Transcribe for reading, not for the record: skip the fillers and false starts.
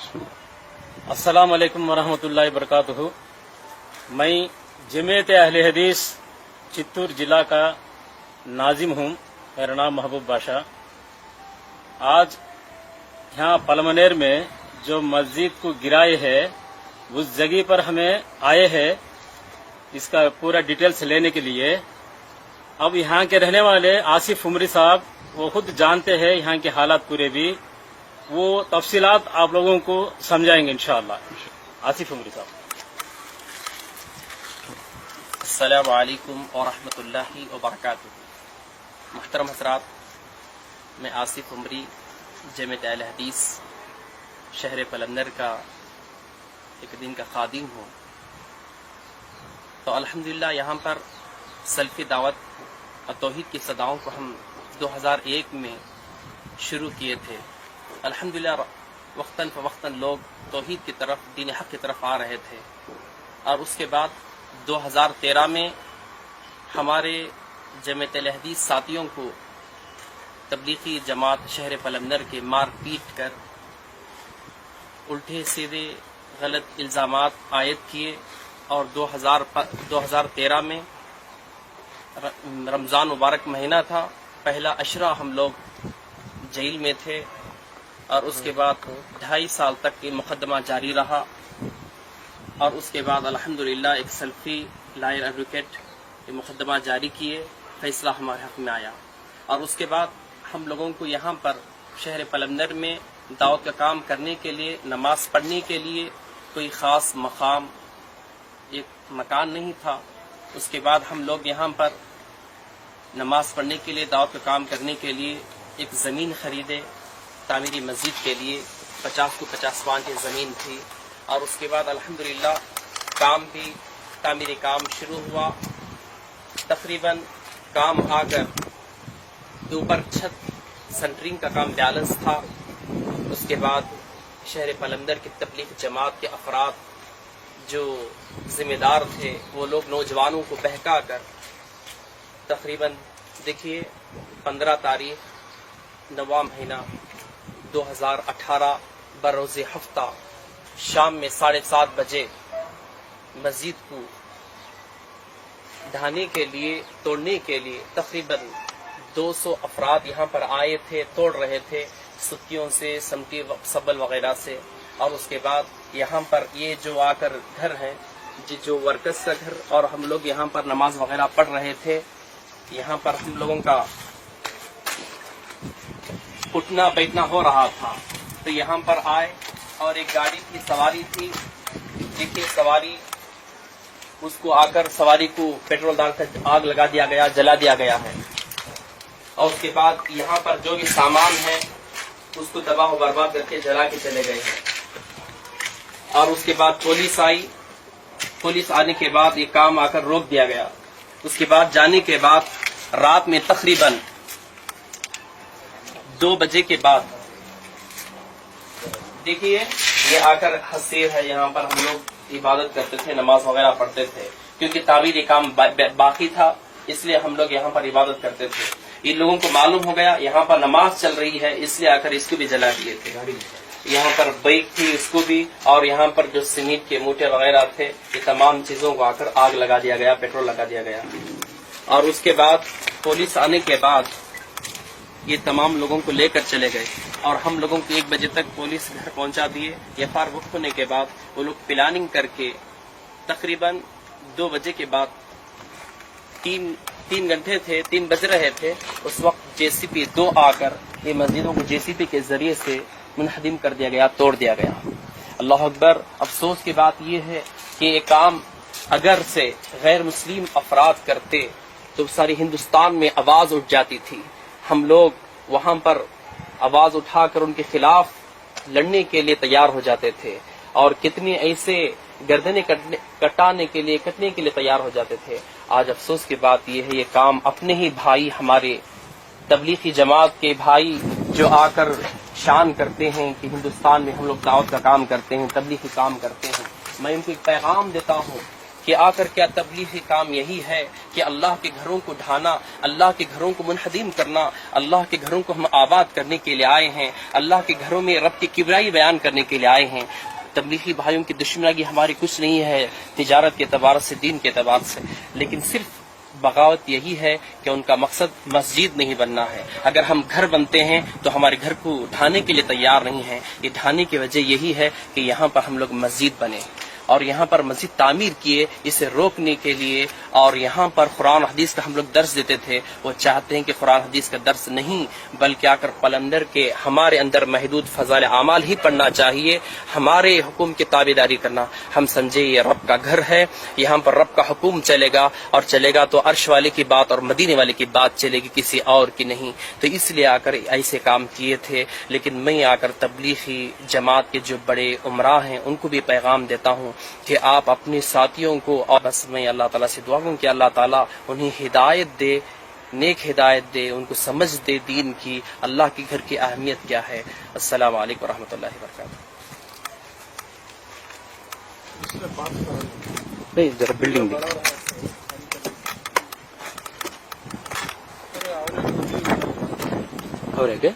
السلام علیکم ورحمۃ اللہ وبرکاتہ۔ میں جمعیت اہل حدیث چتور ضلع کا ناظم ہوں۔ میرا نام محبوب بادشاہ۔ آج یہاں پلمنیر میں جو مسجد کو گرائے ہے اس جگہ پر ہمیں آئے ہیں اس کا پورا ڈیٹیلز لینے کے لیے۔ اب یہاں کے رہنے والے آصف عمری صاحب وہ خود جانتے ہیں یہاں کے حالات پورے بھی، وہ تفصیلات آپ لوگوں کو سمجھائیں گے انشاءاللہ۔ آصف عمری صاحب۔ السلام علیکم ورحمۃ اللہ وبرکاتہ۔ محترم حضرات، میں آصف عمری جمعیت اہل حدیث شہر پلندر کا ایک دن کا خادم ہوں۔ تو الحمدللہ یہاں پر سلفی دعوت اور توحید کی صداؤں کو ہم 2001 میں شروع کیے تھے۔ الحمدللہ وقتاً فوقتاً لوگ توحید کی طرف، دین حق کی طرف آ رہے تھے، اور اس کے بعد 2013 میں ہمارے جمعیت اہل حدیث ساتھیوں کو تبلیغی جماعت شہر پلندر کے مار پیٹ کر الٹے سیدھے غلط الزامات عائد کیے، اور 2013 میں رمضان مبارک مہینہ تھا، پہلا عشرہ ہم لوگ جیل میں تھے، اور اس کے بعد 2.5 سال تک یہ مقدمہ جاری رہا، اور اس کے بعد الحمدللہ ایک سلفی لائر ایڈوکیٹ یہ مقدمہ جاری کیے، فیصلہ ہمارے حق میں آیا، اور اس کے بعد ہم لوگوں کو یہاں پر شہر پلندر میں دعوت کا کام کرنے کے لیے، نماز پڑھنے کے لیے کوئی خاص مقام، ایک مکان نہیں تھا۔ اس کے بعد ہم لوگ یہاں پر نماز پڑھنے کے لیے، دعوت کا کام کرنے کے لیے ایک زمین خریدے تعمیری مسجد کے لیے، 50 کو 50 وان کی زمین تھی، اور اس کے بعد الحمدللہ کام بھی تعمیری کام شروع ہوا۔ تقریباً کام آ کر اوپر چھت سنٹرنگ کا کام بیلنس تھا۔ اس کے بعد شہر پلندر کی تبلیغ جماعت کے افراد جو ذمہ دار تھے وہ لوگ نوجوانوں کو بہکا کر تقریباً دیکھیے 15 تاریخ نواں مہینہ 2018 بروز ہفتہ شام میں 7:30 بجے مسجد کو ڈھانے کے لیے، توڑنے کے لیے تقریباً 200 افراد یہاں پر آئے تھے، توڑ رہے تھے ستیوں سے، سمٹی سبل وغیرہ سے، اور اس کے بعد یہاں پر یہ جو آ کر گھر ہیں، جو ورکرز کا گھر، اور ہم لوگ یہاں پر نماز وغیرہ پڑھ رہے تھے، یہاں پر ہم لوگوں کا اٹھنا بیٹھنا ہو رہا تھا، تو یہاں پر آئے، اور ایک گاڑی کی سواری تھی، دیکھیے سواری، اس کو آ کر سواری کو پیٹرول ڈال کر آگ لگا دیا گیا، جلا دیا گیا ہے، اور اس کے بعد یہاں پر جو بھی سامان ہے اس کو تباہ و برباد کر کے جلا کے چلے گئے ہیں۔ اور اس کے بعد پولیس آئی، پولیس آنے کے بعد یہ کام آ کر روک دیا گیا۔ اس کے بعد جانے کے بعد رات میں تقریباً 2 بجے کے بعد دیکھیے یہ آ کر حسیر ہے، یہاں پر ہم لوگ عبادت کرتے تھے، نماز وغیرہ پڑھتے تھے، کیونکہ تعمیری کام باقی تھا، اس لیے ہم لوگ یہاں پر عبادت کرتے تھے۔ ان لوگوں کو معلوم ہو گیا یہاں پر نماز چل رہی ہے، اس لیے آ کر اس کو بھی جلا دیے تھے۔ یہاں پر بائک تھی اس کو بھی، اور یہاں پر جو سیمنٹ کے موٹے وغیرہ تھے، یہ تمام چیزوں کو آ کر آگ لگا دیا گیا، پیٹرول لگا دیا گیا، اور اس کے بعد پولیس آنے کے بعد یہ تمام لوگوں کو لے کر چلے گئے، اور ہم لوگوں کو 1 بجے تک پولیس گھر پہنچا دیے۔ ایف آئی آر بک ہونے کے بعد وہ لوگ پلاننگ کر کے تقریباً 2 بجے کے بعد 3 گھنٹے تھے، 3 بج رہے تھے، اس وقت جے سی پی 2 آ کر یہ مسجدوں کو جے سی پی کے ذریعے سے منہدم کر دیا گیا، توڑ دیا گیا۔ اللہ اکبر۔ افسوس کی بات یہ ہے کہ یہ کام اگر سے غیر مسلم افراد کرتے تو ساری ہندوستان میں آواز اٹھ جاتی تھی، ہم لوگ وہاں پر آواز اٹھا کر ان کے خلاف لڑنے کے لیے تیار ہو جاتے تھے، اور کتنے ایسے گردنیں کٹانے کے لیے، کٹنے کے لیے تیار ہو جاتے تھے۔ آج افسوس کی بات یہ ہے یہ کام اپنے ہی بھائی، ہمارے تبلیغی جماعت کے بھائی جو آ کر شان کرتے ہیں کہ ہندوستان میں ہم لوگ دعوت کا کام کرتے ہیں، تبلیغی کام کرتے ہیں، میں ان کو ایک پیغام دیتا ہوں کہ آخر کیا تبلیغی کام یہی ہے کہ اللہ کے گھروں کو ڈھانا، اللہ کے گھروں کو منہدم کرنا، اللہ کے گھروں کو ہم آباد کرنے کے لیے آئے ہیں، اللہ کے گھروں میں رب کی کبریائی بیان کرنے کے لیے آئے ہیں۔ تبلیغی بھائیوں کی دشمنی ہماری کچھ نہیں ہے تجارت کے اعتبار سے، دین کے اعتبار سے، لیکن صرف بغاوت یہی ہے کہ ان کا مقصد مسجد نہیں بننا ہے۔ اگر ہم گھر بنتے ہیں تو ہمارے گھر کو ڈھانے کے لیے تیار نہیں ہیں۔ یہ ڈھانے کی وجہ یہی ہے کہ یہاں پر ہم لوگ مسجد بنے اور یہاں پر مسجد تعمیر کیے، اسے روکنے کے لیے، اور یہاں پر قرآن حدیث کا ہم لوگ درس دیتے تھے۔ وہ چاہتے ہیں کہ قرآن حدیث کا درس نہیں بلکہ آ کر پلندر کے ہمارے اندر محدود فضائل اعمال ہی پڑھنا چاہیے، ہمارے حکم کی تابع داری کرنا۔ ہم سمجھے یہ رب کا گھر ہے، یہاں پر رب کا حکم چلے گا، اور چلے گا تو عرش والے کی بات اور مدینے والے کی بات چلے گی، کسی اور کی نہیں۔ تو اس لیے آ کر ایسے کام کیے تھے۔ لیکن میں آ کر تبلیغی جماعت کے جو بڑے عمراء ہیں ان کو بھی پیغام دیتا ہوں کہ آپ اپنے ساتھیوں کو، اور بس میں اللہ تعالیٰ سے دعا کروں کہ اللہ تعالیٰ انہیں ہدایت دے، نیک ہدایت دے، ان کو سمجھ دے دین کی، اللہ کے گھر کی اہمیت کیا ہے۔ السلام علیکم ورحمۃ اللہ وبرکاتہ۔ نہیں ذرا بلڈنگ اور ہے کیا